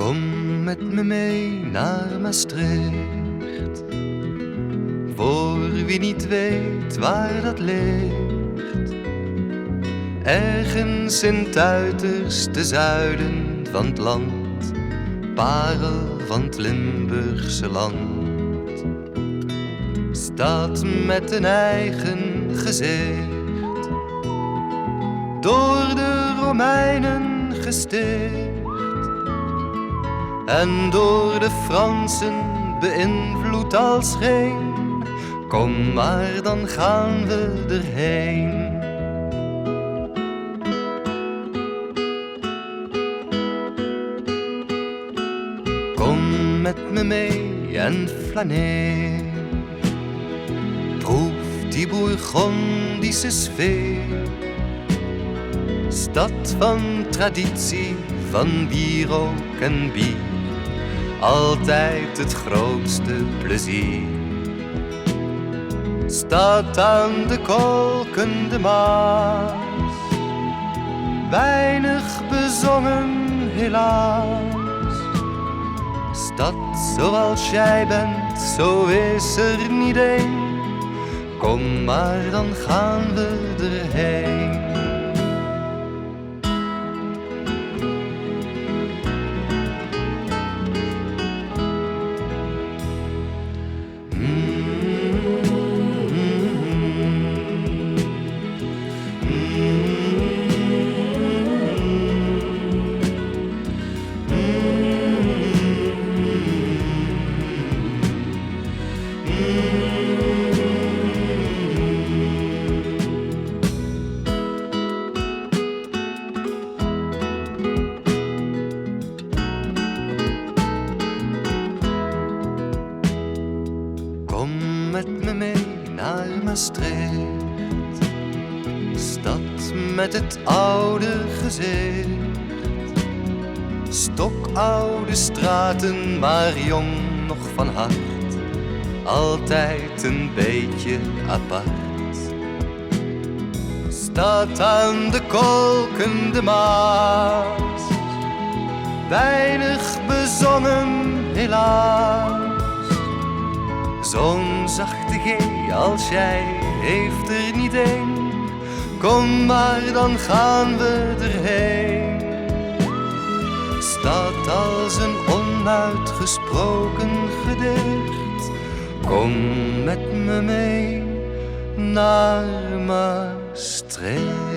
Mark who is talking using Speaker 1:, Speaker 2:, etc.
Speaker 1: Kom met me mee naar Maastricht. Voor wie niet weet waar dat ligt, ergens in het uiterste zuiden van het land, parel van het Limburgse land. Stad met een eigen gezicht, door de Romeinen gesticht en door de Fransen beïnvloed als geen. Kom maar, dan gaan we erheen. Kom met me mee en flaneer, proef die Bourgondische sfeer. Stad van traditie, van wierook en bier, altijd het grootste plezier. Stad aan de kolkende Maas, weinig bezongen helaas. Stad zoals jij bent, zo is er niet één. Kom maar, dan gaan we erheen. Kom met me mee naar Maastricht, stad met het oude gezicht. Stokoude straten, maar jong nog van hart, altijd een beetje apart. Stad aan de kolkende Maas, weinig bezongen helaas. Zo'n zachte G als jij heeft er niet één. Kom maar, dan gaan we erheen. Stad als een onuitgesproken gedicht. Kom met me mee naar Maastricht.